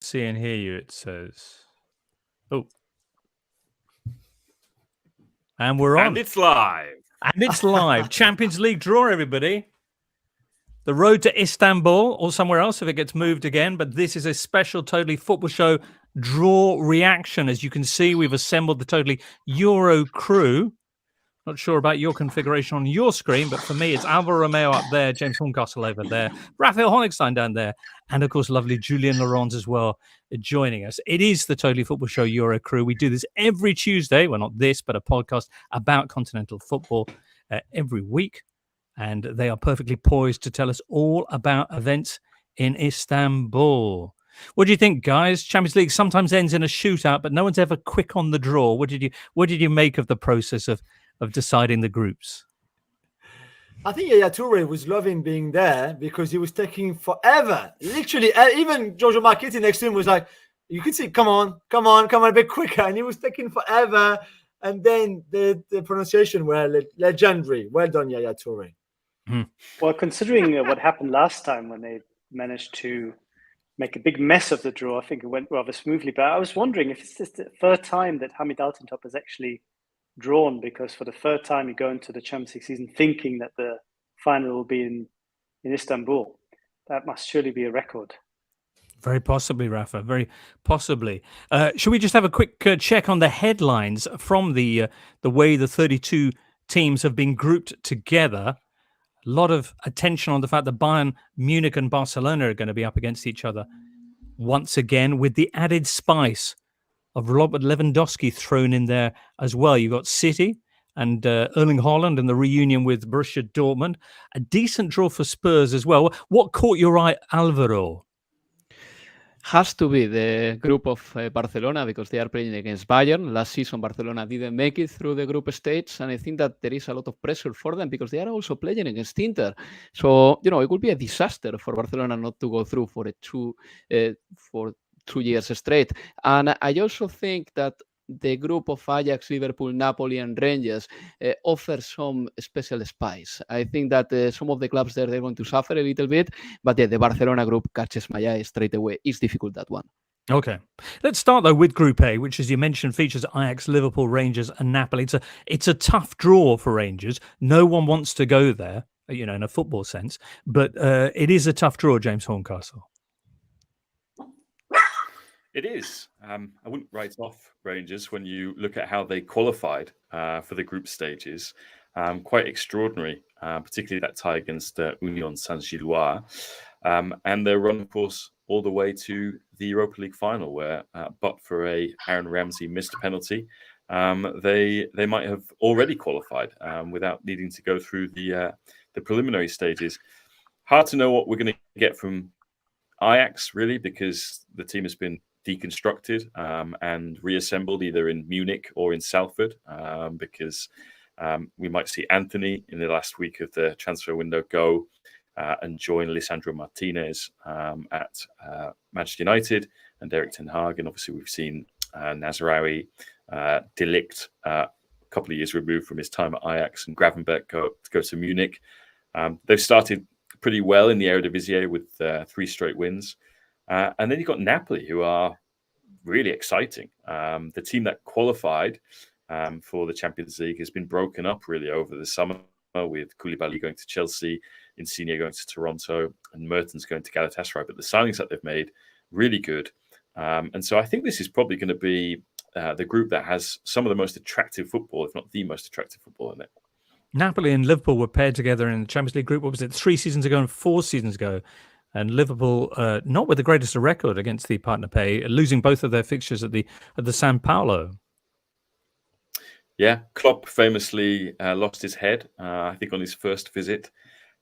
See and hear you, it says. Oh. And we're on. And it's live. And it's live. Champions League draw, everybody. The road to Istanbul or somewhere else if it gets moved again. But this is a special Totally Football Show draw reaction. As you can see, we've assembled the Totally Euro crew. Not sure about your configuration on your screen, but for me, it's Alvaro Romeo up there, James Horncastle over there, Raphael Honigstein down there, and of course, lovely Julien Laurens as well joining us. It is the Totally Football Show Euro crew. We do this every Tuesday. Well, not this, but a podcast about continental football every week. And they are perfectly poised to tell us all about events in Istanbul. What do you think, guys? Champions League sometimes ends in a shootout, but no one's ever quick on the draw. What did you make of the process of deciding the groups? I think Yaya Toure was loving being there because he was taking forever. Literally, even Giorgio Marchetti next to him was like, you could see, come on, a bit quicker. And he was taking forever. And then the pronunciation were legendary. Well done, Yaya Toure. Well, considering what happened last time when they managed to make a big mess of the draw, I think it went rather smoothly. But I was wondering if it's just the third time that Hamid Altintop has actually drawn, because for the third time you go into the Champions League season thinking that the final will be in Istanbul. That must surely be a record. Very possibly, Rafa. Very possibly. Should we just have a quick check on the headlines from the way the 32 teams have been grouped together? A lot of attention on the fact that Bayern, Munich, and Barcelona are going to be up against each other once again, with the added spice of Robert Lewandowski thrown in there as well. You've got City and Erling Haaland and the reunion with Borussia Dortmund. A decent draw for Spurs as well. What caught your eye, Alvaro? Has to be the group of Barcelona, because they are playing against Bayern. Last season, Barcelona didn't make it through the group stage, and I think that there is a lot of pressure for them because they are also playing against Inter. So, it would be a disaster for Barcelona not to go through for 2 years straight. And I also think that the group of Ajax, Liverpool, Napoli, and Rangers offers some special spice. I think that some of the clubs there, they're going to suffer a little bit, but the Barcelona group catches my eye straight away. It's difficult, that one. Okay. Let's start, though, with Group A, which, as you mentioned, features Ajax, Liverpool, Rangers, and Napoli. It's a tough draw for Rangers. No one wants to go there, in a football sense, but it is a tough draw, James Horncastle. It is. I wouldn't write off Rangers when you look at how they qualified for the group stages. Quite extraordinary, particularly that tie against Union Saint-Gilloise. And their run, of course, all the way to the Europa League final, where, but for Aaron Ramsey missed a penalty, they might have already qualified without needing to go through the preliminary stages. Hard to know what we're going to get from Ajax, really, because the team has been deconstructed and reassembled either in Munich or in Salford, because we might see Anthony in the last week of the transfer window go and join Lisandro Martinez at Manchester United and Erik ten Hag. And obviously we've seen Nazraoui, De Ligt, a couple of years removed from his time at Ajax, and Gravenberch go to Munich. They've started pretty well in the Eredivisie with 3 straight wins. And then you've got Napoli, who are really exciting. The team that qualified for the Champions League has been broken up really over the summer, with Koulibaly going to Chelsea, Insigne going to Toronto, and Mertens going to Galatasaray. But the signings that they've made, really good. And so I think this is probably going to be the group that has some of the most attractive football, if not the most attractive football in it. Napoli and Liverpool were paired together in the Champions League group. What was it, 3 seasons ago and 4 seasons ago? And Liverpool, not with the greatest of record against the partner pay, losing both of their fixtures at the San Paulo. Yeah, Klopp famously lost his head, I think, on his first visit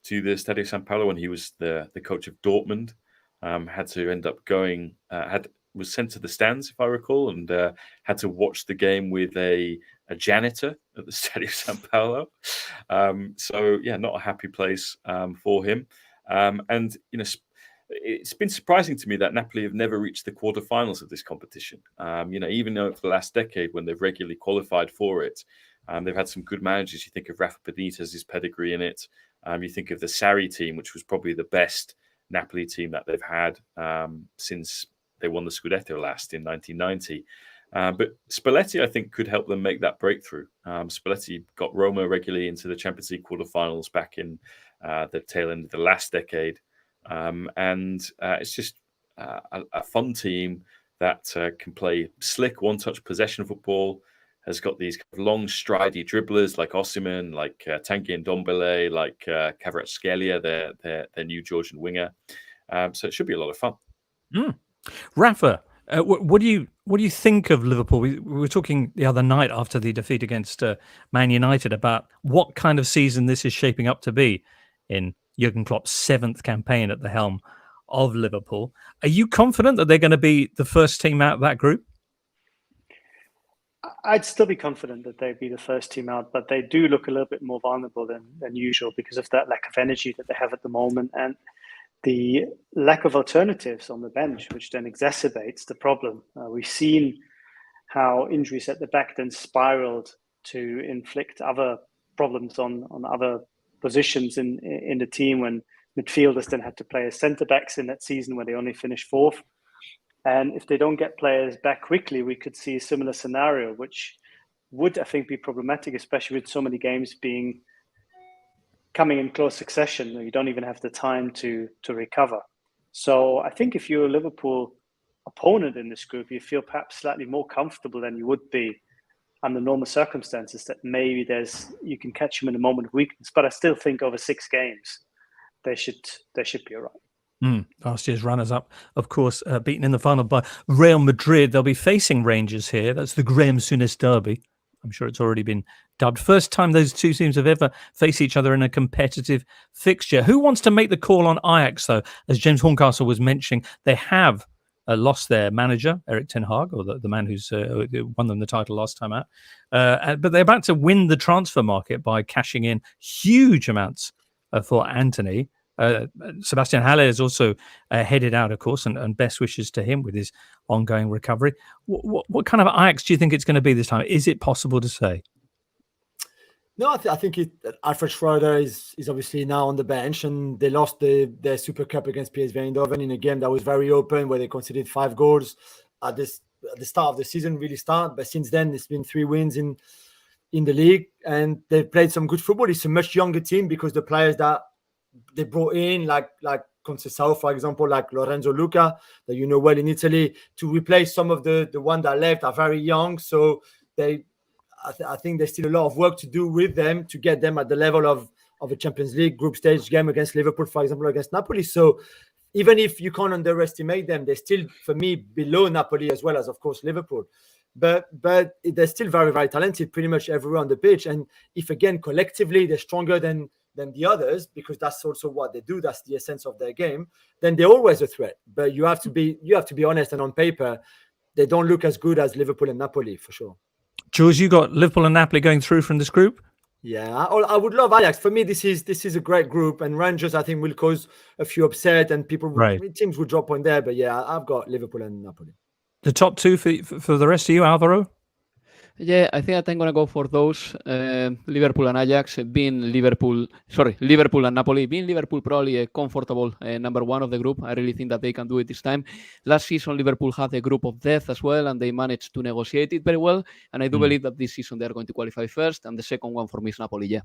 to the Stadio San Paulo when he was the coach of Dortmund. Had to end up going, was sent to the stands, if I recall, and had to watch the game with a janitor at the Stadio San Paulo. So, yeah, not a happy place for him. And, it's been surprising to me that Napoli have never reached the quarterfinals of this competition. Even over the last decade when they've regularly qualified for it, they've had some good managers. You think of Rafa Benitez's pedigree in it. You think of the Sarri team, which was probably the best Napoli team that they've had since they won the Scudetto last in 1990. But Spalletti, I think, could help them make that breakthrough. Spalletti got Roma regularly into the Champions League quarterfinals back in the tail end of the last decade. And it's just a fun team that can play slick one-touch possession football, has got these long, stridey dribblers like Osimhen, like Tanguy Ndombele, like Kvaratskhelia, their new Georgian winger. So it should be a lot of fun. Rafa, what do you think of Liverpool? We were talking the other night after the defeat against Man United about what kind of season this is shaping up to be in Jurgen Klopp's 7th campaign at the helm of Liverpool. Are you confident that they're going to be the first team out of that group? I'd still be confident that they'd be the first team out, but they do look a little bit more vulnerable than usual because of that lack of energy that they have at the moment and the lack of alternatives on the bench, which then exacerbates the problem. We've seen how injuries at the back then spiraled to inflict other problems on other positions in the team when midfielders then had to play as centre-backs in that season where they only finished 4th. And if they don't get players back quickly, we could see a similar scenario, which would, I think, be problematic, especially with so many games coming in close succession. You don't even have the time to recover. So I think if you're a Liverpool opponent in this group, you feel perhaps slightly more comfortable than you would be under normal circumstances, that maybe you can catch them in a moment of weakness. But I still think over 6 games, they should be all right. Last year's runners-up, of course, beaten in the final by Real Madrid. They'll be facing Rangers here. That's the Graham Souness derby. I'm sure it's already been dubbed. First time those two teams have ever faced each other in a competitive fixture. Who wants to make the call on Ajax, though? As James Horncastle was mentioning, they have lost their manager, Erik ten Hag, or the man who's won them the title last time out. But they're about to win the transfer market by cashing in huge amounts for Antony. Sebastian Haller is also headed out, of course, and best wishes to him with his ongoing recovery. What kind of Ajax do you think it's going to be this time? Is it possible to say? No, I think Alfred Schroeder is obviously now on the bench, and they lost their Super Cup against PSV Eindhoven in a game that was very open, where they conceded 5 goals at the start of the season, really start. But since then, it's been 3 wins in the league, and they've played some good football. It's a much younger team because the players that they brought in, like Conceição, for example, like Lorenzo Luca, that you know well in Italy, to replace some of the one that left, are very young. So I think there's still a lot of work to do with them to get them at the level of a Champions League group stage game against Liverpool, for example, against Napoli. So even if you can't underestimate them, they're still, for me, below Napoli as well as, of course, Liverpool. But they're still very, very talented, pretty much everywhere on the pitch. And if, again, collectively, they're stronger than the others, because that's also what they do, that's the essence of their game, then they're always a threat. But you have to be honest, and on paper, they don't look as good as Liverpool and Napoli, for sure. Jules, you got Liverpool and Napoli going through from this group? Yeah, I would love Ajax. For me, this is a great group, and Rangers, I think, will cause a few upset, and teams will drop point there. But yeah, I've got Liverpool and Napoli. The top 2 for the rest of you, Alvaro? Yeah, I think that I'm going to go for those. Liverpool and Ajax, Liverpool and Napoli. Being Liverpool probably a comfortable number 1 of the group. I really think that they can do it this time. Last season, Liverpool had a group of death as well, and they managed to negotiate it very well. And I do believe that this season they are going to qualify first, and the second one for me is Napoli, yeah.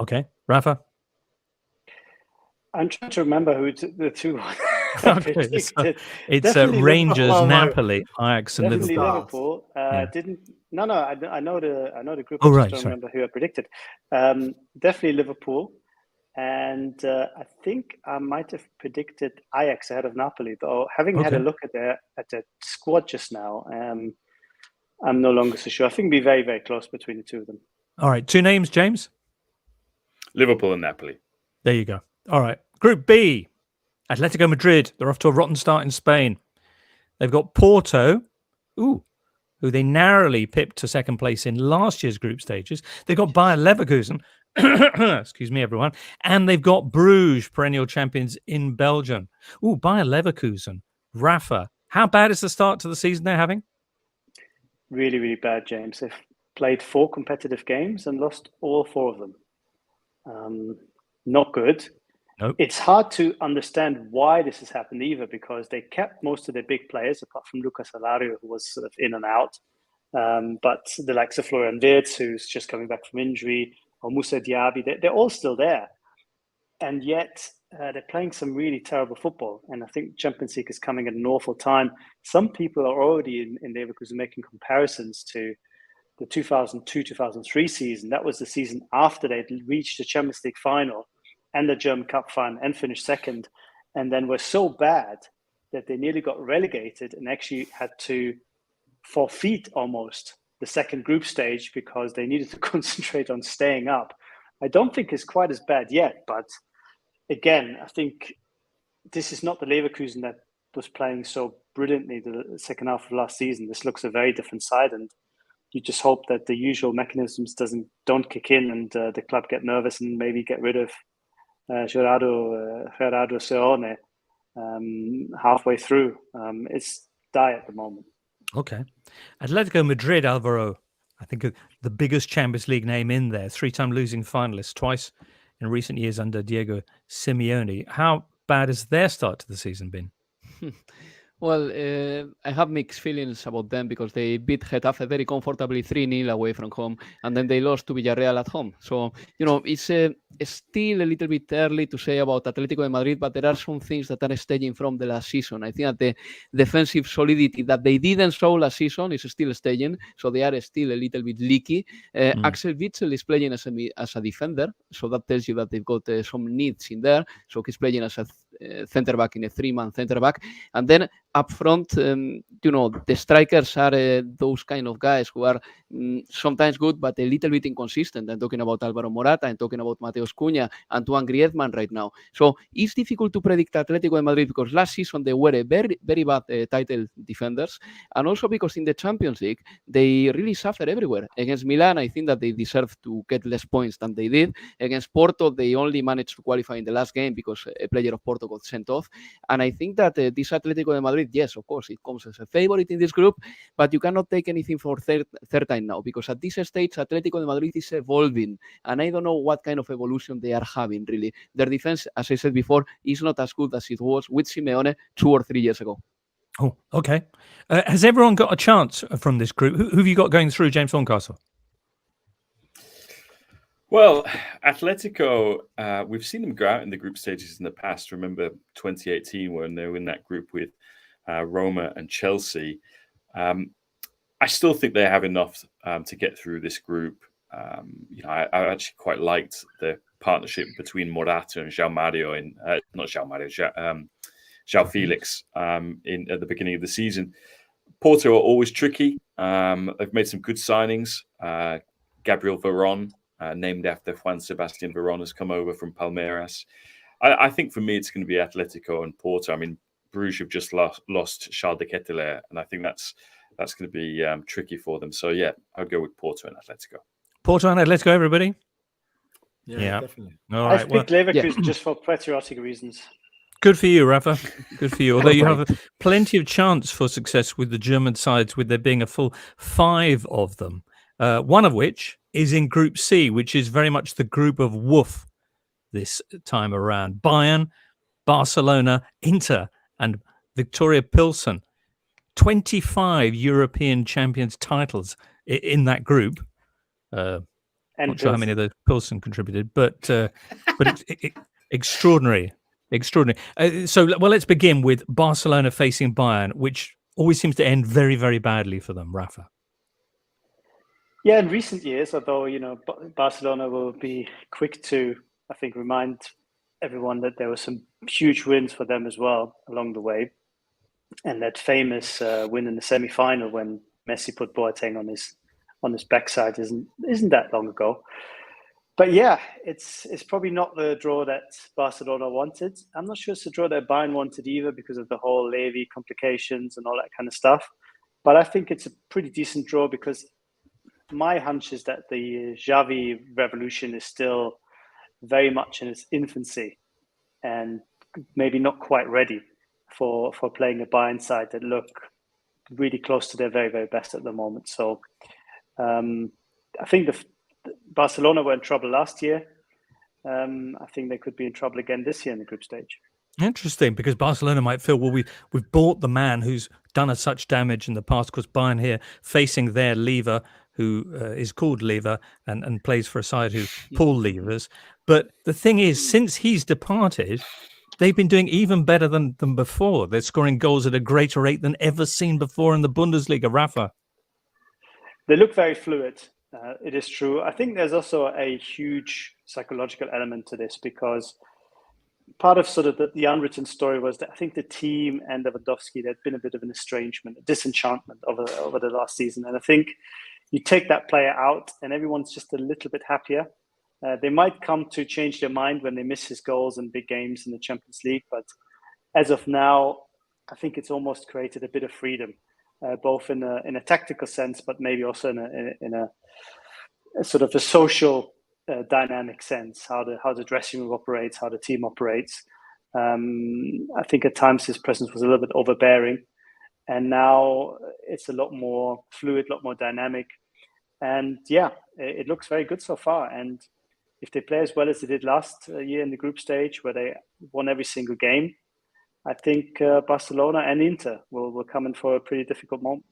Okay. Rafa? I'm trying to remember who the 2 Okay, so it's Rangers, Napoli, Ajax, and Liverpool. I know the group. Oh, I right. don't remember who I predicted. Definitely Liverpool, and I think I might have predicted Ajax ahead of Napoli. Though having had a look at their squad just now, I'm no longer so sure. I think it'll be very, very close between the 2 of them. All right, 2 names, James? Liverpool and Napoli. There you go. All right. Group B, Atletico Madrid. They're off to a rotten start in Spain. They've got Porto, who they narrowly pipped to second place in last year's group stages. They've got Bayer Leverkusen. Excuse me, everyone. And they've got Bruges, perennial champions in Belgium. Bayer Leverkusen. Rafa, how bad is the start to the season they're having? Really, really bad, James. They've played 4 competitive games and lost all 4 of them. Not good. Nope. It's hard to understand why this has happened either, because they kept most of their big players, apart from Lucas Alario, who was sort of in and out. But the likes of Florian Wirtz, who's just coming back from injury, or Moussa Diaby, they're all still there. And yet they're playing some really terrible football. And I think Champions League is coming at an awful time. Some people are already in Leverkusen making comparisons to the 2002-2003 season. That was the season after they'd reached the Champions League final and the German Cup final and finished second, and then were so bad that they nearly got relegated and actually had to forfeit almost the second group stage because they needed to concentrate on staying up. I don't think it's quite as bad yet, but again, I think this is not the Leverkusen that was playing so brilliantly the second half of last season. This looks a very different side, and you just hope that the usual mechanisms don't kick in and the club get nervous and maybe get rid of Gerardo Seoane halfway through. It's dire at the moment. Okay. Atletico Madrid, Alvaro, I think the biggest Champions League name in there, 3-time losing finalists, twice in recent years under Diego Simeone. How bad has their start to the season been? Well, I have mixed feelings about them because they beat Getafe very comfortably 3-0 away from home, and then they lost to Villarreal at home. So, it's still a little bit early to say about Atletico de Madrid, but there are some things that are staging from the last season. I think that the defensive solidity that they didn't show last season is still staging, so they are still a little bit leaky. Axel Witsel is playing as a defender, so that tells you that they've got some needs in there. So he's playing as a centre back in a 3-man centre back, and then up front, the strikers are those kind of guys who are sometimes good but a little bit inconsistent. I'm talking about Alvaro Morata, I'm talking about Mateus Cunha, Antoine Griezmann right now. So it's difficult to predict Atletico de Madrid because last season they were a very, very bad title defenders, and also because in the Champions League they really suffer everywhere. Against Milan, I think that they deserve to get less points than they did. Against Porto, they only managed to qualify in the last game because a player of Porto got sent off. And I think that this Atletico de Madrid, yes, of course, it comes as a favorite in this group, but you cannot take anything for third time now, because at this stage, Atletico de Madrid is evolving, and I don't know what kind of evolution they are having, really. Their defense, as I said before, is not as good as it was with Simeone 2 or 3 years ago. Oh, okay. Has everyone got a chance from this group? Who have you got going through, James Horncastle? Well, Atletico, we've seen them go out in the group stages in the past. Remember 2018 when they were in that group with Roma and Chelsea. I still think they have enough to get through this group. I actually quite liked the partnership between Morata and João Felix at the beginning of the season. Porto are always tricky. They've made some good signings. Gabriel Veron, named after Juan Sebastian Veron, has come over from Palmeiras. I think for me, it's going to be Atletico and Porto. I mean, Bruges have just lost Charles de Ketelaere, and I think that's going to be tricky for them. So, yeah, I'll go with Porto and Atletico. Porto and Atletico, everybody? Yeah, definitely. All I've right. picked Leverkusen just for patriotic reasons. Good for you, Rafa. Good for you. Although you have plenty of chance for success with the German sides, with there being a full 5 of them, one of which is in Group C, which is very much the group of woof this time around. Bayern, Barcelona, Inter, and Victoria Pilsen. 25 European Champions titles in that group. Not sure how many of those Pilsen contributed, but extraordinary. So, let's begin with Barcelona facing Bayern, which always seems to end very, very badly for them, Rafa. Yeah, in recent years, although, Barcelona will be quick to, I think, remind everyone that there were some huge wins for them as well along the way. And that famous win in the semi-final when Messi put Boateng on his backside isn't that long ago. But yeah, it's probably not the draw that Barcelona wanted. I'm not sure it's the draw that Bayern wanted either because of the whole Levy complications and all that kind of stuff. But I think it's a pretty decent draw because my hunch is that the Xavi revolution is still very much in its infancy and maybe not quite ready for playing a Bayern side that look really close to their very, very best at the moment. So I think Barcelona were in trouble last year. I think they could be in trouble again this year in the group stage. Interesting, because Barcelona might feel, well, we've bought the man who's done us such damage in the past, because Bayern here facing their lever, who is called Lever and plays for a side who pull levers. But the thing is, since he's departed, they've been doing even better than before. They're scoring goals at a greater rate than ever seen before in the Bundesliga. Rafa. They look very fluid. It is true. I think there's also a huge psychological element to this, because part of sort of the unwritten story was that I think the team and Lewandowski, there'd been a bit of an estrangement, a disenchantment over the last season. And I think you take that player out and everyone's just a little bit happier. They might come to change their mind when they miss his goals in big games in the Champions League. But as of now, I think it's almost created a bit of freedom, both in a tactical sense, but maybe also in a sort of a social dynamic sense, how the dressing room operates, how the team operates. I think at times his presence was a little bit overbearing, and now it's a lot more fluid, a lot more dynamic. And yeah, it looks very good so far. And if they play as well as they did last year in the group stage, where they won every single game, I think Barcelona and Inter will come in for a pretty difficult time.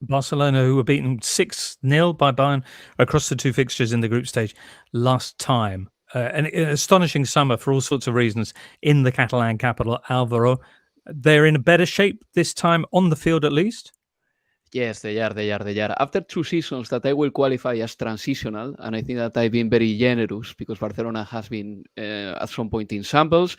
Barcelona, who were beaten 6-0 by Bayern across the two fixtures in the group stage last time. An astonishing summer for all sorts of reasons in the Catalan capital, Alvaro. They're in a better shape this time, on the field at least? Yes, they are. After 2 seasons that I will qualify as transitional, and I think that I've been very generous, because Barcelona has been at some point in shambles,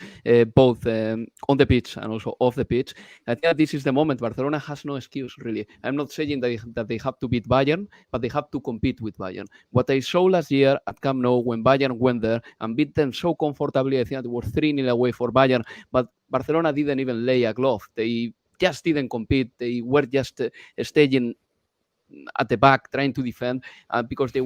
both on the pitch and also off the pitch. I think that this is the moment. Barcelona has no excuse, really. I'm not saying that they have to beat Bayern, but they have to compete with Bayern. What I saw last year at Camp Nou, when Bayern went there and beat them so comfortably, I think that it was 3-0 away for Bayern, but Barcelona didn't even lay a glove. They just didn't compete. They were just staying at the back, trying to defend, because they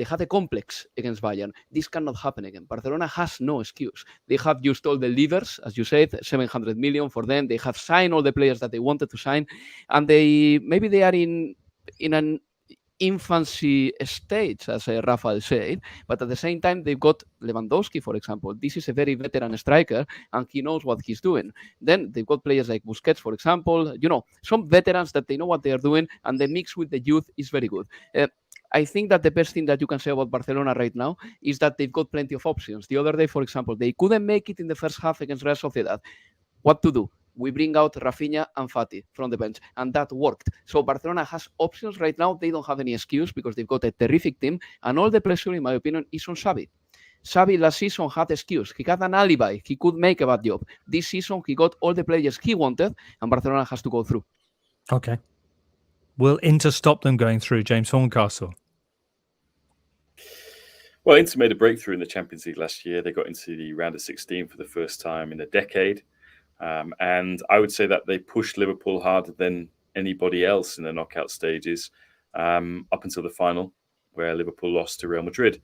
had a complex against Bayern. This cannot happen again. Barcelona has no excuse. They have used all the levers, as you said, 700 million for them. They have signed all the players that they wanted to sign, and they are in an infancy stage, as Raphael said, but at the same time, they've got Lewandowski, for example. This is a very veteran striker, and he knows what he's doing. Then they've got players like Busquets, for example, some veterans that they know what they are doing, and the mix with the youth is very good. I think that the best thing that you can say about Barcelona right now is that they've got plenty of options. The other day, for example, they couldn't make it in the first half against Real Sociedad. What to do? We bring out Rafinha and Fati from the bench, and that worked. So Barcelona has options right now. They don't have any excuse, because they've got a terrific team, and all the pressure, in my opinion, is on Xavi. Xavi last season had excuse. He had an alibi. He could make a bad job. This season, he got all the players he wanted, and Barcelona has to go through. Okay. Will Inter stop them going through, James Horncastle? Well, Inter made a breakthrough in the Champions League last year. They got into the round of 16 for the first time in a decade. And I would say that they pushed Liverpool harder than anybody else in the knockout stages, up until the final, where Liverpool lost to Real Madrid.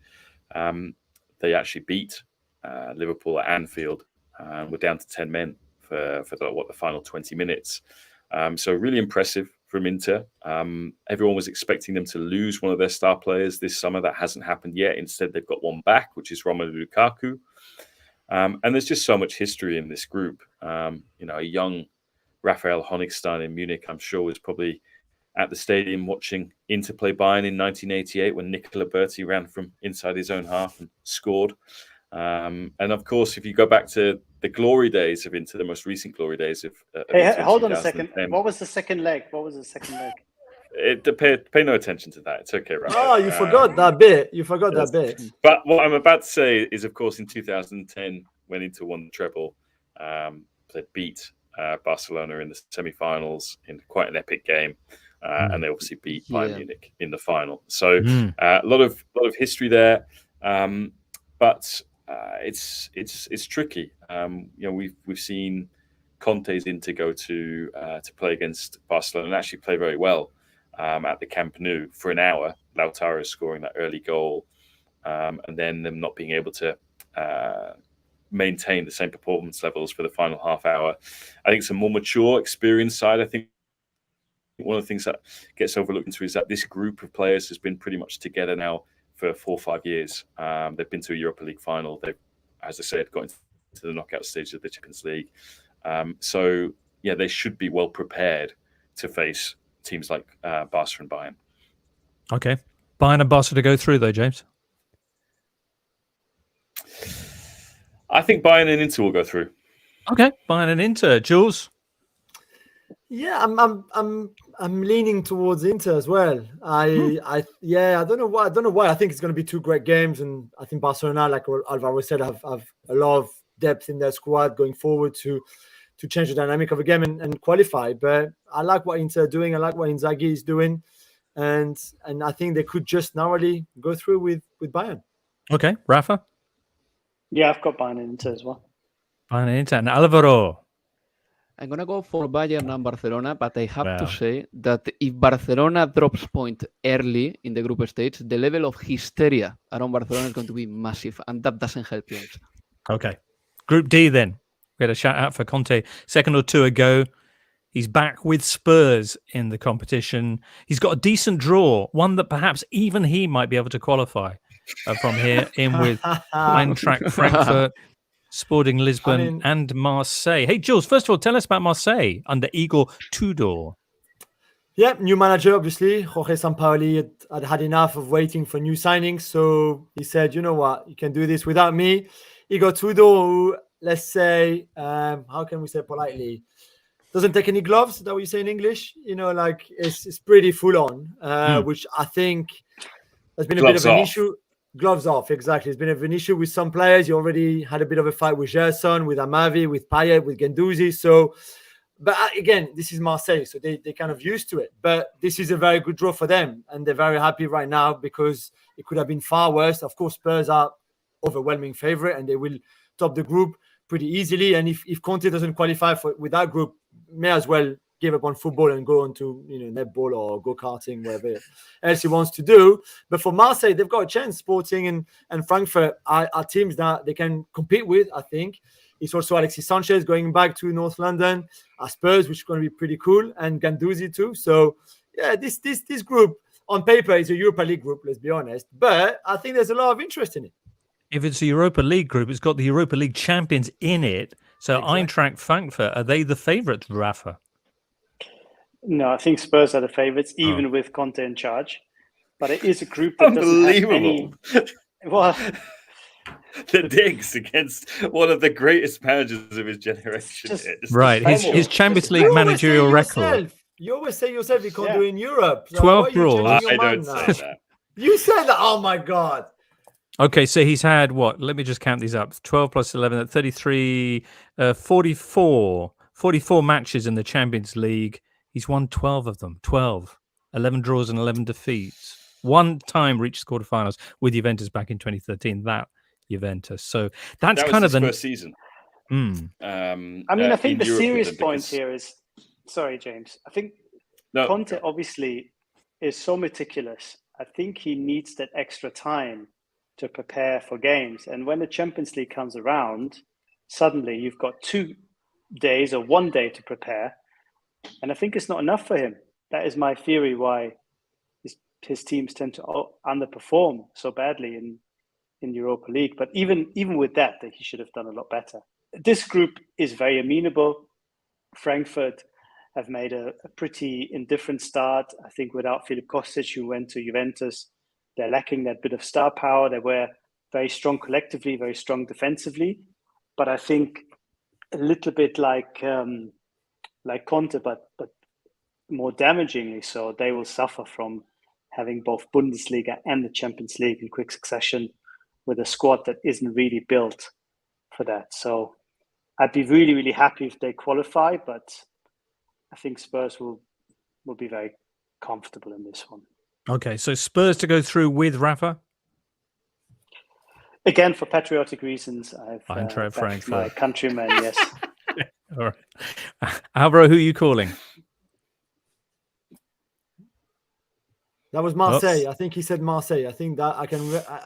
They actually beat Liverpool at Anfield. We're down to 10 men for the final 20 minutes. So really impressive from Inter. Everyone was expecting them to lose one of their star players this summer. That hasn't happened yet. Instead, they've got one back, which is Romelu Lukaku. And there's just so much history in this group. A young Raphael Honigstein in Munich, I'm sure, was probably at the stadium watching Inter play Bayern in 1988 when Nicola Berti ran from inside his own half and scored. And of course, if you go back to the glory days of Inter, the most recent glory days of Hey, hold on a second. What was the second leg? Pay no attention to that. It's okay, Raphael. Oh, you forgot that bit. That bit. But what I'm about to say is, of course, in 2010, when Inter won the treble, they beat Barcelona in the semi-finals in quite an epic game, and they obviously beat Bayern Munich in the final. So a lot of history there, but it's tricky. We've seen Conte's Inter go to play against Barcelona and actually play very well at the Camp Nou for an hour. Lautaro scoring that early goal, and then them not being able to maintain the same performance levels for the final half hour. I think it's a more mature, experienced side. I think one of the things that gets overlooked is that this group of players has been pretty much together now for 4 or 5 years. They've been to a Europa League final. They've, as I said, got into the knockout stage of the Champions League. So yeah, they should be well prepared to face teams like Barca and Bayern. Okay. Bayern and Barca to go through, though, James? I think Bayern and Inter will go through. Okay. Bayern and Inter. Jules? Yeah, I'm leaning towards Inter as well. I don't know why. I think it's going to be 2 great games, and I think Barcelona, like Alvaro said, have a lot of depth in their squad going forward to change the dynamic of a game and qualify. But I like what Inter are doing. I like what Inzaghi is doing, and I think they could just narrowly go through with Bayern. Okay. Rafa? Yeah, I've got Bayern and Inter as well. Bayern and Inter. And Alvaro? I'm going to go for Bayern and Barcelona, but I have to say that if Barcelona drops point early in the group stage, the level of hysteria around Barcelona is going to be massive, and that doesn't help you. Okay. Group D then. We had a shout out for Conte. Second or two ago. He's back with Spurs in the competition. He's got a decent draw, one that perhaps even he might be able to qualify from here in with Eintracht Frankfurt, Sporting Lisbon, and Marseille. Hey, Jules, first of all, tell us about Marseille under Igor Tudor. Yeah, new manager, obviously. Jorge Sampaoli had enough of waiting for new signings. So he said, you know what, you can do this without me. Igor Tudor, who, let's say, how can we say politely, doesn't take any gloves. Is that what you say in English? You know, like it's pretty full on, which I think has been a bit of an issue. Gloves off, exactly. It's been an issue with some players. You already had a bit of a fight with Gerson, with Amavi, with Payet, with Guendouzi. So, but again, this is Marseille, so they kind of used to it. But this is a very good draw for them, and they're very happy right now because it could have been far worse. Of course, Spurs are overwhelming favorite, and they will top the group pretty easily. And if Conte doesn't qualify with that group, may as well give up on football and go on to netball or go-karting, whatever else he wants to do. But for Marseille, they've got a chance. Sporting and Frankfurt are teams that they can compete with, I think. It's also Alexis Sanchez going back to North London, Spurs, which is going to be pretty cool, and Guendouzi too. So, yeah, this group on paper is a Europa League group, let's be honest. But I think there's a lot of interest in it. If it's a Europa League group, it's got the Europa League champions in it. So exactly. Eintracht Frankfurt, are they the favourites, Rafa? No, I think Spurs are the favourites, even with Conte in charge. But it is a group that doesn't have any... Well, the digs against one of the greatest managers of his generation. Right, his Champions League managerial record. You always say yourself you can't do in Europe. So 12 draws. I don't say that. You said that. Oh my God. Okay, so he's had what? Let me just count these up. 12 plus 11, 33, 44 matches in the Champions League. He's won 12 of them. 12. 11 draws and 11 defeats. One time reached quarterfinals with Juventus back in 2013. That Juventus. So that kind of the first season. I mean, I think the serious point here is, sorry, James. I think Conte obviously is so meticulous. I think he needs that extra time to prepare for games. And when the Champions League comes around, suddenly you've got 2 days or 1 day to prepare. And I think it's not enough for him. That is my theory why his teams tend to underperform so badly in Europa League. But even with that, he should have done a lot better. This group is very amenable. Frankfurt have made a pretty indifferent start. I think without Filip Kostic, who went to Juventus, they're lacking that bit of star power. They were very strong collectively, very strong defensively. But I think a little bit like Conte, but more damagingly so, they will suffer from having both Bundesliga and the Champions League in quick succession with a squad that isn't really built for that. So I'd be really, really happy if they qualify, but I think Spurs will be very comfortable in this one. Okay, so Spurs to go through with Rafa? Again, for patriotic reasons, I've Frankfurt. My countrymen, yes. All right. Alvaro, who are you calling? That was Marseille. Oops. I think he said Marseille. I think that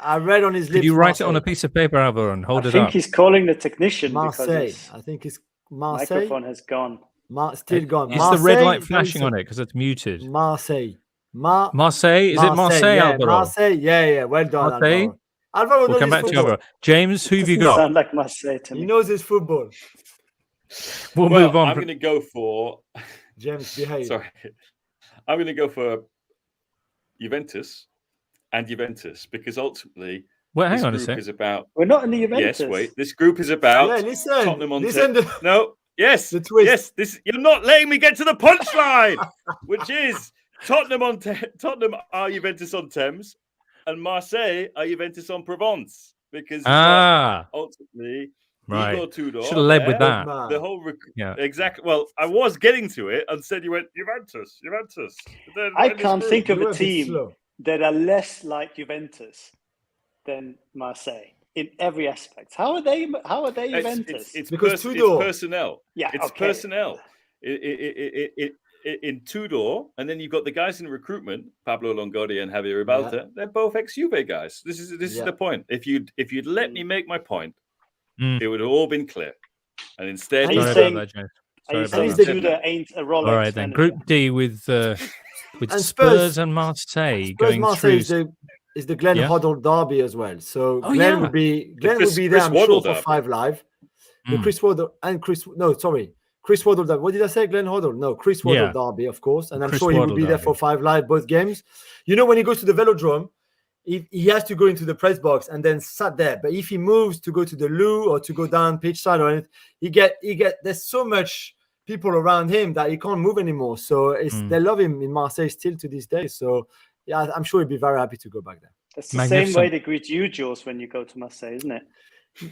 I read on his lips. Did you write Marseille. it on a piece of paper, Alvaro, and hold it up? I think he's calling the technician Marseille. because I think it's Marseille. microphone has gone. Still gone. Is the red light flashing on it because it's muted? Marseille. Marseille. Is it Marseille, yeah, Alvaro? Marseille, yeah. Well done, Marseille? Alvaro. Alvaro We'll knows come his back to you, football. Alvaro. James, who have you Doesn't got? sound like Marseille to He me. knows his football. We'll Well, move on. I'm going to go for. James, behave. Sorry, I'm going to go for Juventus because ultimately Well, this hang on a group sec. is about. We're not in the Juventus. Yes, wait. This group is about Yeah, listen. Tottenham on Listen. No, yes, The twist. yes. This you're not letting me get to the punchline, which is Tottenham Tottenham are Juventus on Thames, and Marseille are Juventus on Provence because ultimately right. Igor Tudor Should have led with that. the whole Yeah. exactly. Well, I was getting to it, and said you went Juventus. Then I in this can't group- think of You a were a bit team slow. that are less like Juventus than Marseille in every aspect. How are they Juventus? It's Because it's Tudor. personnel. Yeah, it's okay. personnel. In Tudor, and then you've got the guys in recruitment, Pablo Longoria and Javier Ribalta. They're both ex-Juve guys. This is the point. If you'd let me make my point, it would have all been clear. And instead, Are you Sorry saying- about that, James. Are you Sorry saying about that. Tudor ain't a Rolex All right then. manager? Group D with And Spurs Spurs- and Marseille Spurs going Marseille through. is the Glenn Yeah. Hoddle derby as well. So Oh, Glenn yeah. would be there. Chris I'm sure, Waddle for derby. 5 Live. The Mm. Chris Waddle and Chris. No, sorry, Chris Waddle derby. What did I say? Glenn Hoddle? No, Chris Waddle Yeah. derby, of course. And I'm Chris sure he will Waddle be there derby. for 5 Live both games. You know, when he goes to the Velodrome, he has to go into the press box and then sat there. But if he moves to go to the loo or to go down pitch side or anything, he get. There's so much people around him that he can't move anymore. So they love him in Marseille still to this day. So yeah, I'm sure he'd be very happy to go back there. That's the same Magnificent. way they greet you, Jules, when you go to Marseille, isn't it?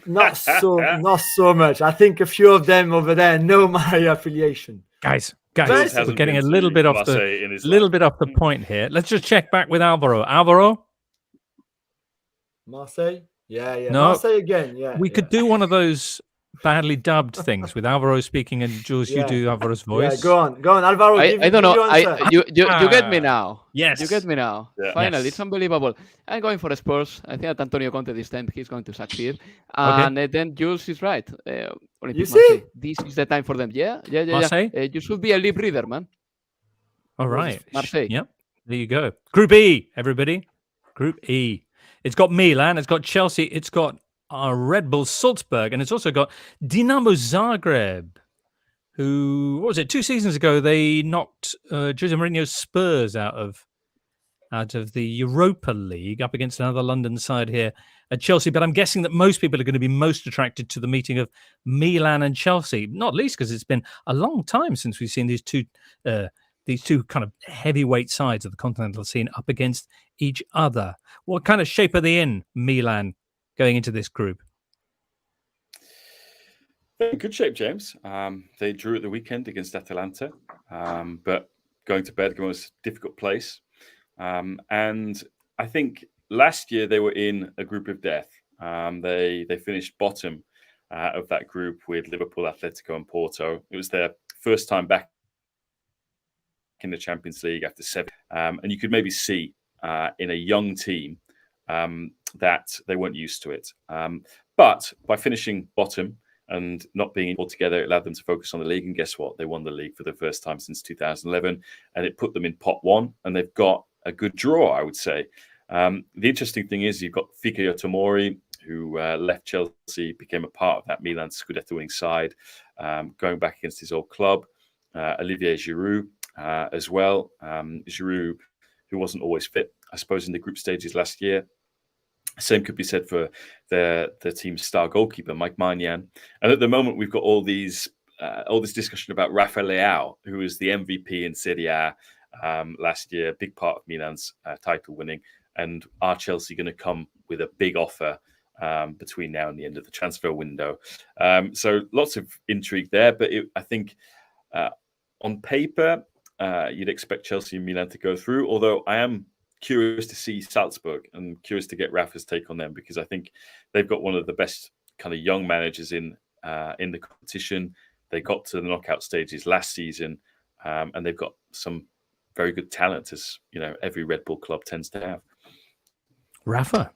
Not so much. I think a few of them over there know my affiliation. Guys, Jules Guys, we're hasn't getting a been little to bit off Marseille in his little life. bit off the point here. Let's just check back with Alvaro. Alvaro, Marseille? Yeah. No. Marseille again, yeah. we could do one of those badly dubbed things with Alvaro speaking and Jules, you Yeah. do Alvaro's Yeah, voice. go on, Alvaro. I don't know. Give your answer. You get me now. Yes. You get me now. Yeah. Finally, Yes. it's unbelievable. I'm going for Spurs. I think that Antonio Conte this time he's going to succeed. And then Jules is right. Olympique You see? Marseille. This is the time for them. Yeah. Marseille? You should be a lip reader, man. All right. Marseille. Yep. There you go. Group E, everybody. Group E. It's got Milan, it's got Chelsea, it's got Red Bull Salzburg, and it's also got Dinamo Zagreb, who, what was it, 2 seasons ago, they knocked Jose Mourinho's Spurs out of the Europa League up against another London side here at Chelsea. But I'm guessing that most people are going to be most attracted to the meeting of Milan and Chelsea, not least because it's been a long time since we've seen these two kind of heavyweight sides of the continental scene up against each other. What kind of shape are they in, Milan, going into this group? They're in good shape, James. They drew at the weekend against Atalanta, but going to Bergamo was a difficult place. And I think last year they were in a group of death. They finished bottom of that group with Liverpool, Atletico, and Porto. It was their first time back in the Champions League after 7. And you could maybe see in a young team that they weren't used to it. But by finishing bottom and not being all together, it allowed them to focus on the league. And guess what? They won the league for the first time since 2011. And it put them in pot 1. And they've got a good draw, I would say. The interesting thing is you've got Fikayo Tomori, who left Chelsea, became a part of that Milan Scudetto winning side, going back against his old club. Olivier Giroud as well. Giroud, who wasn't always fit, I suppose, in the group stages last year. Same could be said for the team's star goalkeeper, Mike Maignan. And at the moment, we've got all this discussion about Raphael, who was the MVP in Serie A last year, big part of Milan's title winning. And are Chelsea going to come with a big offer between now and the end of the transfer window? So lots of intrigue there. But I think on paper, you'd expect Chelsea and Milan to go through, although I am curious to see Salzburg and curious to get Rafa's take on them, because I think they've got one of the best kind of young managers in the competition. They got to the knockout stages last season, and they've got some very good talent, as you know, every Red Bull club tends to have. Rafa?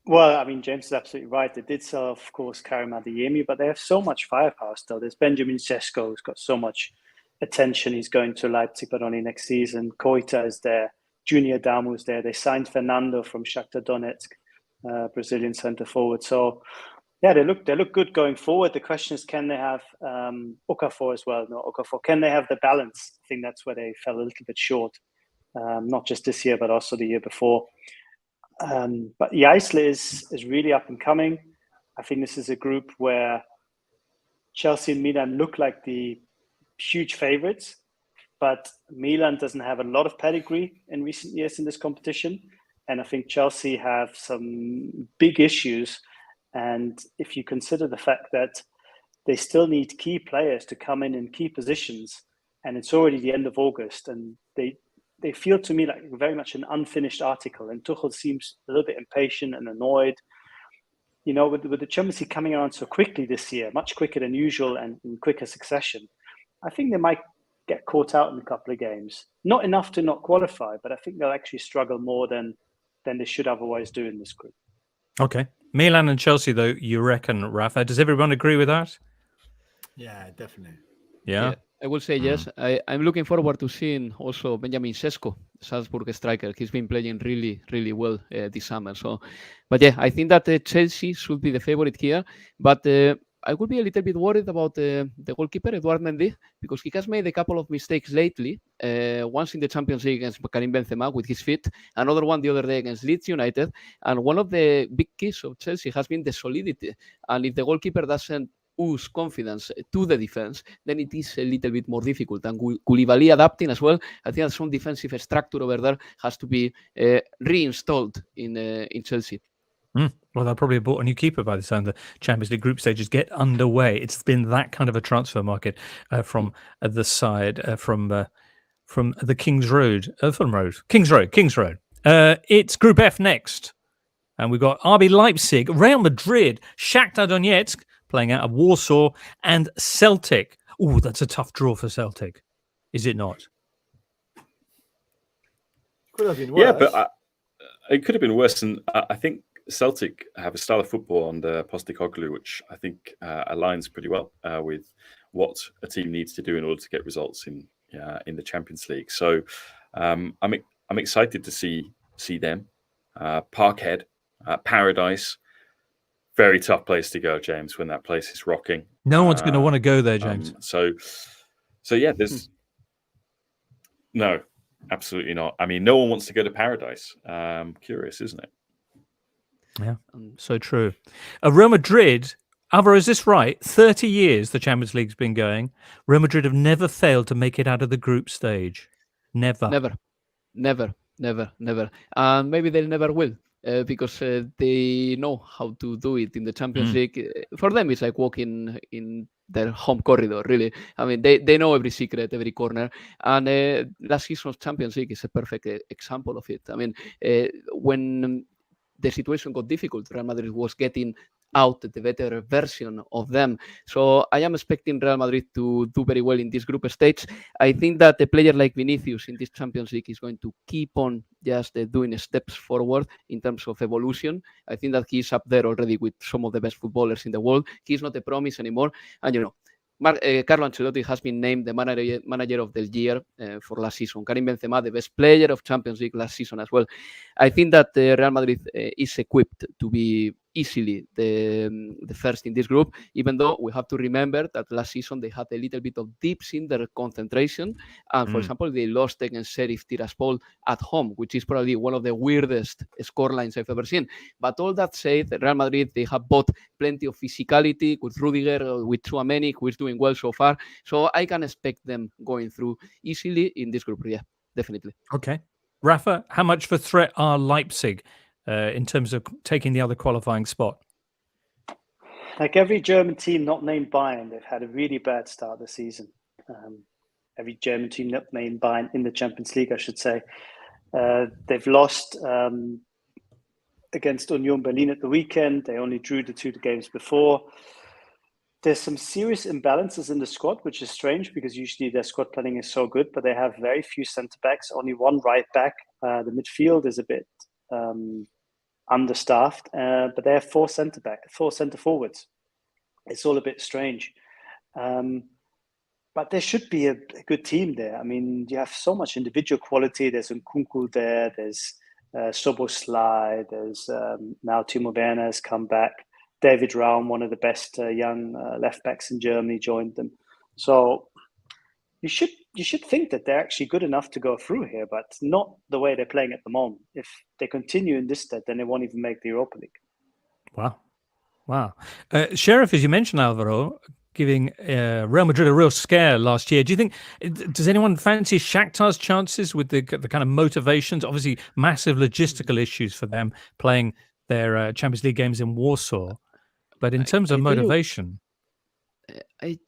Well, I mean, James is absolutely right. They did sell, of course, Karim Adeyemi, but they have so much firepower still. There's Benjamin Sesko, who's got so much attention. He's going to Leipzig, but only next season. Koita is there. Junior Damu's there. They signed Fernando from Shakhtar Donetsk, Brazilian centre forward. So, yeah, they look good going forward. The question is, can they have Okafor as well? No, Okafor. Can they have the balance? I think that's where they fell a little bit short, not just this year, but also the year before. But Yaisle is really up and coming. I think this is a group where Chelsea and Milan look like the huge favourites, but Milan doesn't have a lot of pedigree in recent years in this competition. And I think Chelsea have some big issues. And if you consider the fact that they still need key players to come in key positions, and it's already the end of August, and they feel to me like very much an unfinished article. And Tuchel seems a little bit impatient and annoyed. You know, with the Champions League coming around so quickly this year, much quicker than usual and in quicker succession, I think they might get caught out in a couple of games. Not enough to not qualify, but I think they'll actually struggle more than they should otherwise do in this group. Okay. Milan and Chelsea, though, you reckon, Rafa? Does everyone agree with that? Yeah, definitely. Yeah. I will say yes. I'm looking forward to seeing also Benjamin Sesko, Salzburg striker. He's been playing really, really well this summer. So, but yeah, I think that Chelsea should be the favorite here. But I would be a little bit worried about the goalkeeper, Edouard Mendy, because he has made a couple of mistakes lately. Once in the Champions League against Karim Benzema with his feet, another one the other day against Leeds United. And one of the big keys of Chelsea has been the solidity. And if the goalkeeper doesn't ooze confidence to the defense, then it is a little bit more difficult. And Koulibaly adapting as well. I think that some defensive structure over there has to be reinstalled in Chelsea. Well, they'll probably have bought a new keeper by the time the Champions League group stages get underway. It's been that kind of a transfer market from the side, from the King's Road. King's Road. It's Group F next. And we've got RB Leipzig, Real Madrid, Shakhtar Donetsk, playing out of Warsaw, and Celtic. Oh, that's a tough draw for Celtic, is it not? Could have been worse. Yeah, but it could have been worse. And I think Celtic have a style of football under Postecoglou, which I think aligns pretty well with what a team needs to do in order to get results in the Champions League. So I'm excited to see them. Parkhead, Paradise. Very tough place to go, James, when that place is rocking. No one's going to want to go there, James. So yeah, there's no, absolutely not. I mean, no one wants to go to Paradise. Curious, isn't it? Yeah, so true. Real Madrid, Alvaro, is this right? 30 years the Champions League's been going. Real Madrid have never failed to make it out of the group stage. Never. And maybe they never will. Because they know how to do it in the Champions League. For them, it's like walking in their home corridor, really. I mean, they know every secret, every corner. And last season's Champions League is a perfect example of it. I mean, when the situation got difficult, Real Madrid was getting out the better version of them. So I am expecting Real Madrid to do very well in this group stage. I think that a player like Vinicius in this Champions League is going to keep on just doing steps forward in terms of evolution. I think that he's up there already with some of the best footballers in the world. He's not a promise anymore. And, you know, Carlo Ancelotti has been named the manager of the year for last season. Karim Benzema, the best player of Champions League last season as well. I think that Real Madrid is equipped to be easily the first in this group, even though we have to remember that last season they had a little bit of dips in their concentration. And for example, they lost against Sheriff Tiraspol at home, which is probably one of the weirdest scorelines I've ever seen. But all that said, Real Madrid, they have both plenty of physicality with Rudiger, with Tchouaméni, who is doing well so far. So I can expect them going through easily in this group. Yeah, definitely. Okay. Rafa, how much of a threat are Leipzig in terms of taking the other qualifying spot? Like every German team not named Bayern, they've had a really bad start this season. Every German team not named Bayern in the Champions League, I should say. They've lost against Union Berlin at the weekend. They only drew the two games before. There's some serious imbalances in the squad, which is strange because usually their squad planning is so good, but they have very few centre-backs, only one right back. The midfield is a bit understaffed, but they have four centre forwards. It's all a bit strange. But there should be a good team there. I mean, you have so much individual quality. There's Nkunku there. There's Soboslai. There's now Timo Werner has come back. David Raum, one of the best young left backs in Germany, joined them. So you should think that they're actually good enough to go through here, but not the way they're playing at the moment. If they continue in this state, then they won't even make the Europa League. Wow. Sheriff, as you mentioned, Alvaro, giving Real Madrid a real scare last year. Do you think, does anyone fancy Shakhtar's chances with the kind of motivations? Obviously, massive logistical issues for them playing their Champions League games in Warsaw. But in terms of motivation...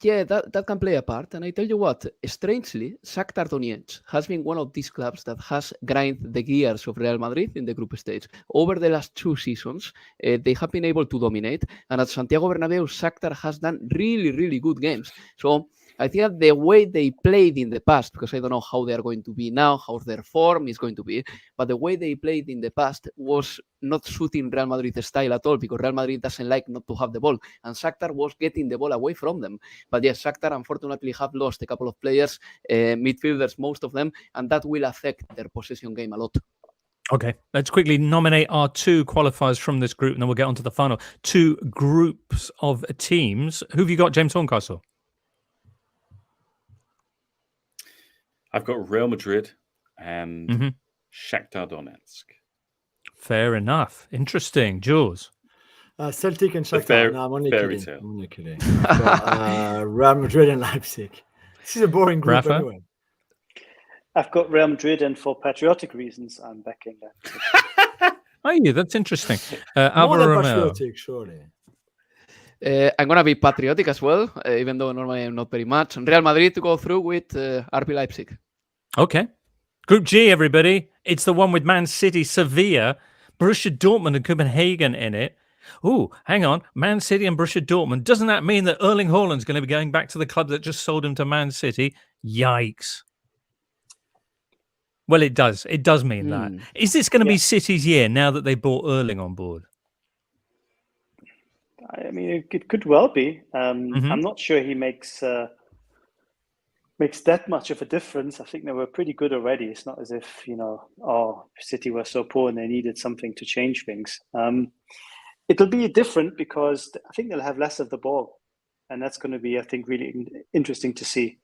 Yeah, that can play a part. And I tell you what, strangely, Shakhtar Donetsk has been one of these clubs that has grinded the gears of Real Madrid in the group stage. Over the last 2 seasons, they have been able to dominate. And at Santiago Bernabeu, Shakhtar has done really, really good games. So I think that the way they played in the past, because I don't know how they are going to be now, how their form is going to be, but the way they played in the past was not suiting Real Madrid's style at all, because Real Madrid doesn't like not to have the ball, and Shakhtar was getting the ball away from them. But yes, Shakhtar unfortunately have lost a couple of players, midfielders, most of them, and that will affect their possession game a lot. Okay, let's quickly nominate our 2 qualifiers from this group, and then we'll get on to the final. 2 groups of teams. Who have you got, James Horncastle? I've got Real Madrid and Shakhtar Donetsk. Fair enough. Interesting. Jules? Celtic and Shakhtar. No, I'm only fairy kidding. tale. I'm only kidding. Real Madrid and Leipzig. This is a boring group Rafa? anyway. I've got Real Madrid, and for patriotic reasons, I'm backing that. Are you? That's interesting. More Alvaro than Romeo. patriotic, surely. I'm going to be patriotic as well, even though normally I'm not very much. Real Madrid to go through with RB Leipzig. Okay. Group G, everybody. It's the one with Man City, Sevilla, Borussia Dortmund and Copenhagen in it. Ooh, hang on. Man City and Borussia Dortmund. Doesn't that mean that Erling Haaland's going to be going back to the club that just sold him to Man City? Yikes. Well, it does. It does mean that. Is this going to be City's year now that they brought Erling on board? I mean, it could well be. I'm not sure he makes that much of a difference. I think they were pretty good already. It's not as if, City were so poor and they needed something to change things. It'll be different because I think they'll have less of the ball. And that's going to be, I think, really interesting to see.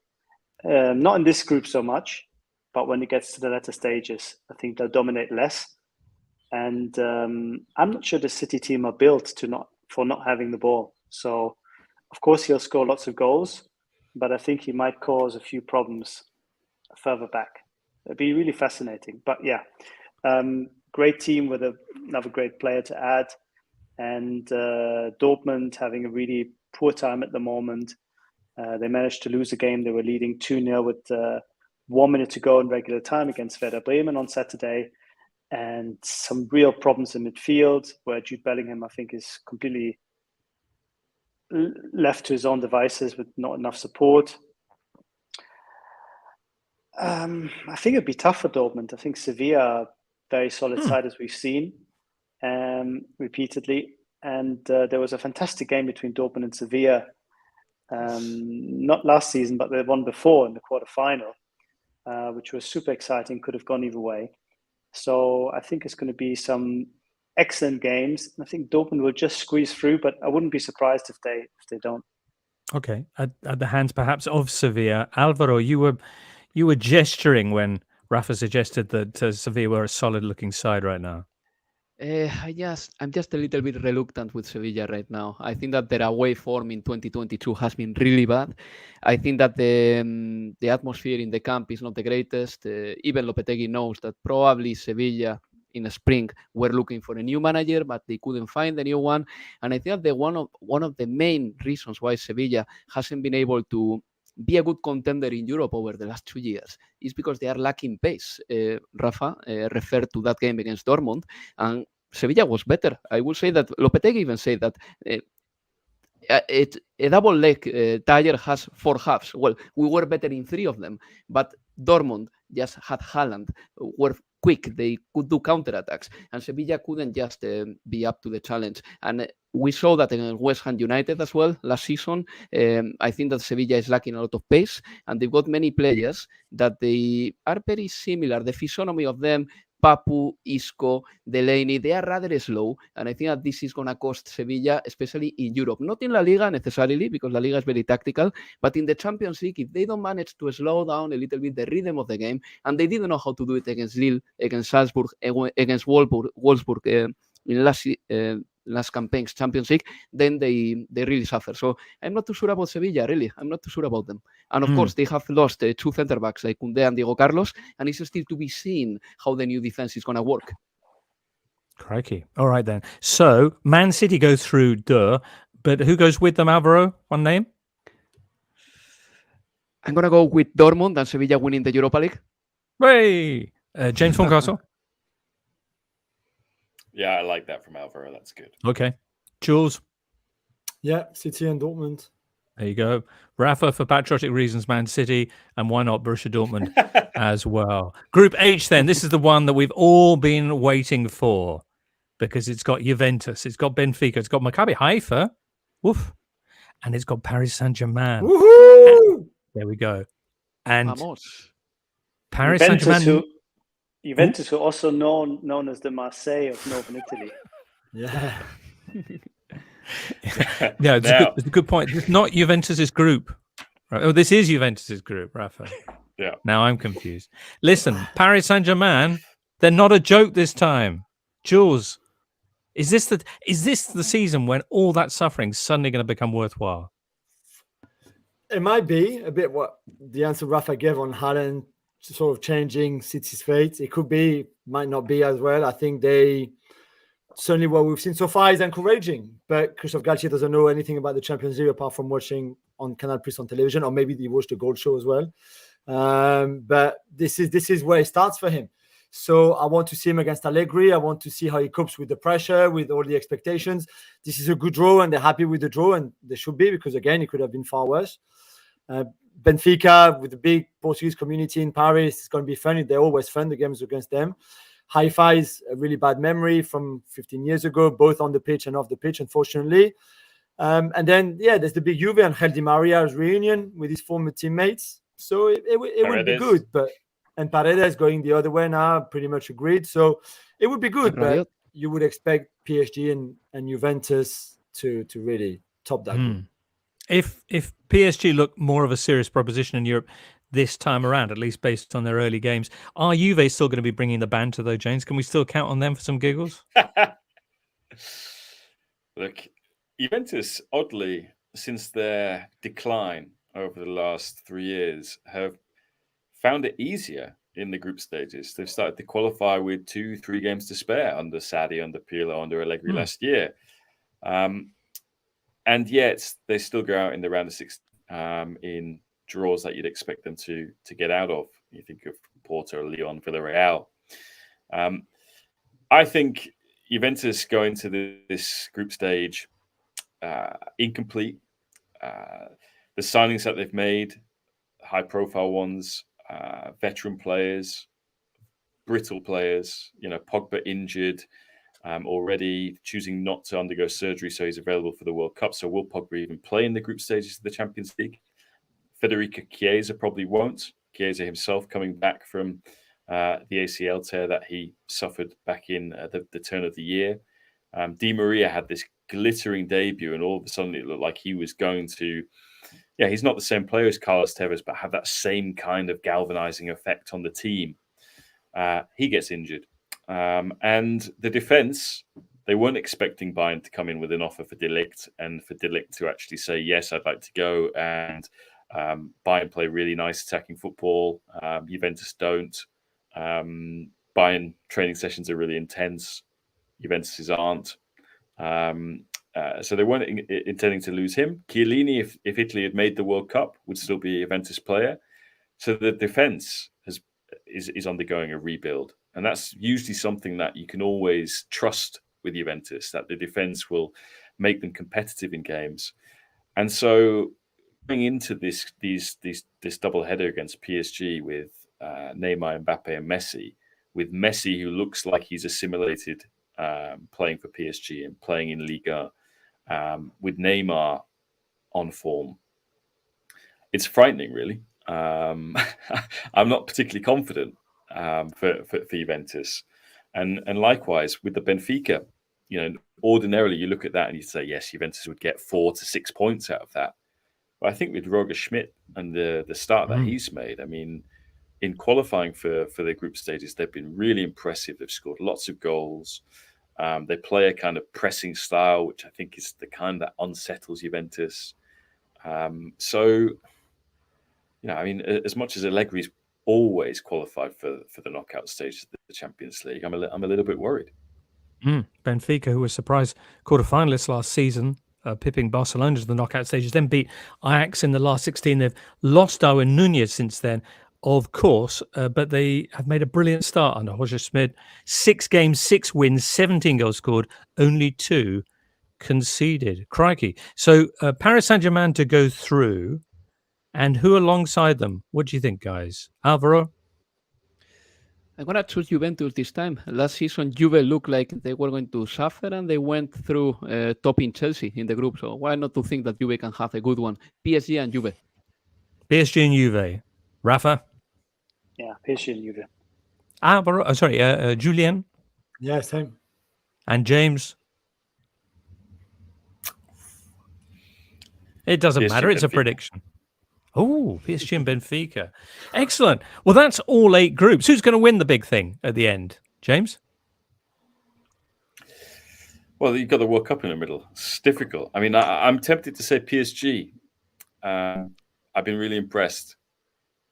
Not in this group so much, but when it gets to the latter stages, I think they'll dominate less. And I'm not sure the City team are built for not having the ball. So, of course, he'll score lots of goals, but I think he might cause a few problems further back. It'd be really fascinating. But yeah, great team with another great player to add. And Dortmund having a really poor time at the moment. They managed to lose a game. They were leading 2-0 with 1 minute to go in regular time against Werder Bremen on Saturday. And some real problems in midfield where Jude Bellingham, I think, is completely left to his own devices with not enough support. I think it'd be tough for Dortmund. I think Sevilla are a very solid side, as we've seen repeatedly. And there was a fantastic game between Dortmund and Sevilla, not last season, but the one before in the quarterfinal, which was super exciting, could have gone either way. So I think it's going to be some excellent games. I think Dortmund will just squeeze through, but I wouldn't be surprised if they don't. Okay, at the hands perhaps of Sevilla. Alvaro, you were gesturing when Rafa suggested that Sevilla were a solid-looking side right now. I'm just a little bit reluctant with Sevilla right now. I think that their away form in 2022 has been really bad. I think that the atmosphere in the camp is not the greatest. Even Lopetegui knows that probably Sevilla in the spring were looking for a new manager, but they couldn't find a new one. And I think that one of the main reasons why Sevilla hasn't been able to be a good contender in Europe over the last 2 years is because they are lacking pace. Rafa referred to that game against Dortmund, and Sevilla was better. I would say that Lopetegui even said that a double leg tire has 4 halves. Well, we were better in 3 of them, but Dortmund just had Haaland, were quick, they could do counterattacks, and Sevilla couldn't just be up to the challenge. And we saw that against West Ham United as well last season. I think that Sevilla is lacking a lot of pace, and they've got many players that they are very similar. The physiognomy of them, Papu, Isco, Delaney, they are rather slow, and I think that this is going to cost Sevilla, especially in Europe. Not in La Liga necessarily, because La Liga is very tactical, but in the Champions League, if they don't manage to slow down a little bit the rhythm of the game, and they didn't know how to do it against Lille, against Salzburg, against Wolfsburg in last campaign's Champions League, then they really suffer. So I'm not too sure about Sevilla, really. I'm not too sure about them. And of course, they have lost two centre-backs like Koundé and Diego Carlos, and it's still to be seen how the new defense is going to work. Crikey. All right, then. So Man City go through, but who goes with them, Alvaro? One name? I'm going to go with Dortmund and Sevilla winning the Europa League. Hey! James Horncastle? Yeah, I like that from Alvaro. That's good. Okay. Jules? Yeah, City and Dortmund. There you go. Rafa, for patriotic reasons, Man City, and why not Borussia Dortmund as well. Group H, then. This is the one that we've all been waiting for because it's got Juventus, it's got Benfica, it's got Maccabi Haifa, woof, and it's got Paris Saint-Germain. Woohoo! There we go. And Vamos. Paris Saint-Germain... Juventus, who also known as the Marseille of Northern Italy. Yeah. Yeah, it's a good point. It's not Juventus's group. Right? Oh, this is Juventus's group, Raphael. Yeah. Now I'm confused. Listen, Paris Saint-Germain, they're not a joke this time. Jules, is this the season when all that suffering is suddenly going to become worthwhile? It might be a bit what the answer Rafa gave on Haaland sort of changing City's fate. It could be, might not be as well. I think certainly what we've seen so far is encouraging, but Christophe Galtier doesn't know anything about the Champions League apart from watching on Canal Plus on television, or maybe he watched the Gold Show as well. But this is where it starts for him. So I want to see him against Allegri. I want to see how he copes with the pressure, with all the expectations. This is a good draw, and they're happy with the draw, and they should be, because again, it could have been far worse. Benfica, with the big Portuguese community in Paris, it's going to be fun. They're always fun, the games against them. Haifa is a really bad memory from 15 years ago, both on the pitch and off the pitch, unfortunately. And then, there's the big Juve and Angel Di Maria's reunion with his former teammates. So it would be good. And Paredes going the other way now, pretty much agreed. So it would be good, but you would expect PSG and Juventus to really top that group. If PSG look more of a serious proposition in Europe this time around, at least based on their early games, are Juve still going to be bringing the banter, though, James? Can we still count on them for some giggles? Look, Juventus, oddly, since their decline over the last 3 years, have found it easier in the group stages. They've started to qualify with 2-3 games to spare under Sarri, under Pirlo, under Allegri last year. And yet they still go out in the round of 6 in draws that you'd expect them to get out of. You think of Porto, Lyon, Villarreal. I think Juventus go into this group stage incomplete. The signings that they've made, high-profile ones, veteran players, brittle players, Pogba injured, already choosing not to undergo surgery, so he's available for the World Cup. So will Pogba even play in the group stages of the Champions League? Federico Chiesa probably won't. Chiesa himself coming back from the ACL tear that he suffered back in the turn of the year. Di Maria had this glittering debut, and all of a sudden it looked like he was going to... Yeah, he's not the same player as Carlos Tevez, but have that same kind of galvanizing effect on the team. He gets injured. And the defense, they weren't expecting Bayern to come in with an offer for De Ligt, and for De Ligt to actually say, yes, I'd like to go. And Bayern play really nice attacking football. Juventus don't. Bayern training sessions are really intense. Juventus's aren't. So they weren't intending to lose him. Chiellini, if Italy had made the World Cup, would still be a Juventus player. So the defense is undergoing a rebuild. And that's usually something that you can always trust with Juventus, that the defense will make them competitive in games. And so going into this double header against PSG with Neymar, Mbappe, and Messi, with Messi, who looks like he's assimilated playing for PSG and playing in Liga, with Neymar on form. It's frightening, really. I'm not particularly confident for Juventus. And likewise, with the Benfica, ordinarily you look at that and you say, yes, Juventus would get 4 to 6 points out of that. But I think with Roger Schmidt and the start that he's made, I mean, in qualifying for the group stages, they've been really impressive. They've scored lots of goals. They play a kind of pressing style, which I think is the kind that unsettles Juventus. So, I mean, as much as Allegri's always qualified for the knockout stage of the Champions League, I'm a little bit worried. Benfica, who were surprise quarterfinalists last season, pipping Barcelona to the knockout stages, then beat Ajax in the last 16. They've lost Darwin Nunez since then, of course, but they have made a brilliant start under Roger Schmidt. 6 games, 6 wins, 17 goals scored, only 2 conceded. Crikey. So Paris Saint-Germain to go through, and who alongside them? What do you think, guys? Alvaro? I'm going to choose Juventus this time. Last season, Juve looked like they were going to suffer, and they went through topping Chelsea in the group. So why not to think that Juve can have a good one? PSG and Juve. PSG and Juve. Rafa? Yeah, PSG and Juve. Alvaro? Julien? Yeah, same. And James? It doesn't matter. It's a prediction. Oh, PSG and Benfica. Excellent. Well, that's all 8 groups. Who's going to win the big thing at the end? James? Well, you've got the World Cup in the middle. It's difficult. I mean, I'm tempted to say PSG. I've been really impressed.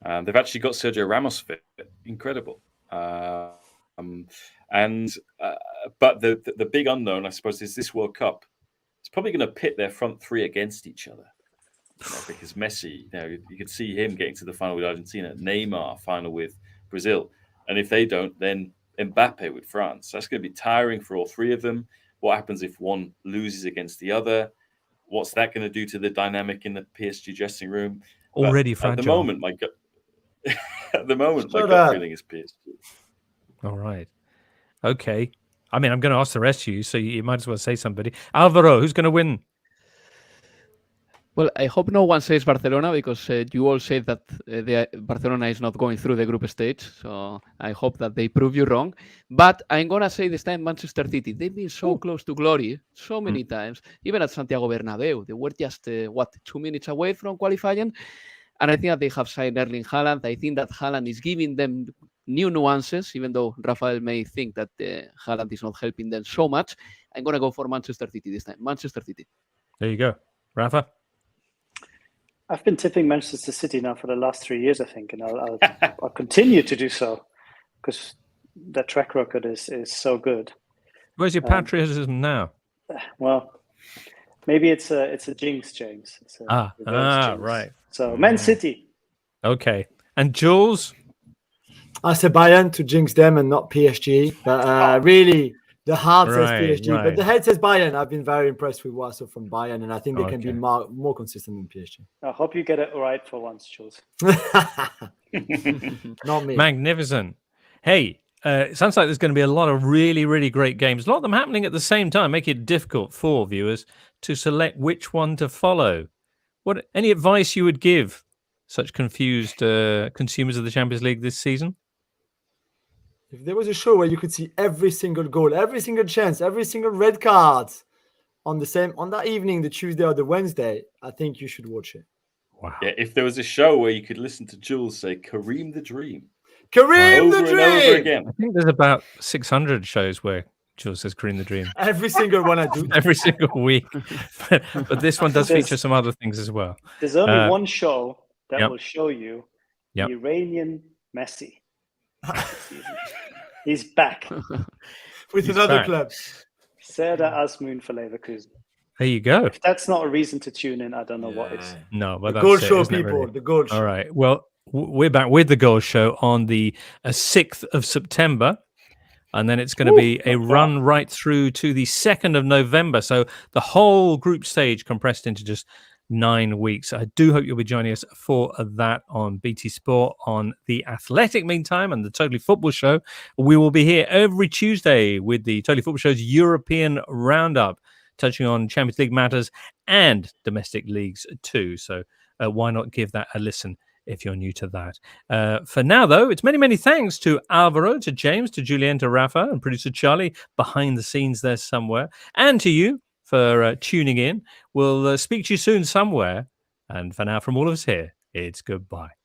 They've actually got Sergio Ramos fit. Incredible. But the big unknown, I suppose, is this World Cup. It's probably going to pit their front 3 against each other. Because Messi, you could see him getting to the final with Argentina, Neymar final with Brazil, and if they don't, then Mbappe with France. That's going to be tiring for all 3 of them. What happens if one loses against the other? What's that going to do to the dynamic in the PSG dressing room? Already fragile. At the moment, my gut feeling is PSG. All right. Okay. I mean, I'm going to ask the rest of you, so you might as well say somebody. Alvaro, who's going to win? Well, I hope no one says Barcelona, because you all said that Barcelona is not going through the group stage. So I hope that they prove you wrong. But I'm going to say this time Manchester City. They've been so close to glory so many times, even at Santiago Bernabeu. They were just, 2 minutes away from qualifying. And I think that they have signed Erling Haaland. I think that Haaland is giving them new nuances, even though Raphael may think that Haaland is not helping them so much. I'm going to go for Manchester City this time. Manchester City. There you go. Rafa? I've been tipping Manchester City now for the last 3 years, I think, and I'll continue to do so because their track record is so good. Where's your patriotism now? Well, maybe it's a jinx, James. It's a jinx. Right. So Man City. Okay. And Jules? I said Bayern to jinx them and not PSG, but really the heart says PSG, but the head says Bayern. I've been very impressed with what I saw from Bayern, and I think they can be more consistent than PSG. I hope you get it right for once, Jules. Not me. Magnificent. Hey, it sounds like there's going to be a lot of really, really great games. A lot of them happening at the same time, make it difficult for viewers to select which one to follow. Any advice you would give such confused consumers of the Champions League this season? If there was a show where you could see every single goal, every single chance, every single red card on that evening, the Tuesday or the Wednesday, I think you should watch it. Wow. Yeah, if there was a show where you could listen to Jules say Kareem the Dream. Kareem the over Dream! and over again. I think there's about 600 shows where Jules says Kareem the Dream. Every single one I do. Every single week. but this one does feature some other things as well. There's only one show that Yep. will show you Yep. the Iranian Messi. He's back. With He's another back. club. Serdar Azmoun for Leverkusen. There you go. If that's not a reason to tune in, I don't know what is. No, but The that's goal it, show, isn't it, people. really? The goal show. All right. Well, we're back with the Goal Show on the 6th of September. And then it's going to be a run right through to the 2nd of November. So the whole group stage compressed into just 9 weeks. I do hope you'll be joining us for that on BT Sport, on The Athletic, meantime, and the Totally Football Show. We will be here every Tuesday with the Totally Football Show's European Roundup, touching on Champions League matters and domestic leagues too. So why not give that a listen if you're new to that. For now, though, it's many, many thanks to Alvaro, to James, to Julien, to Rafa, and producer Charlie behind the scenes there somewhere, and to you for tuning in. We'll speak to you soon somewhere. And for now, from all of us here, it's goodbye.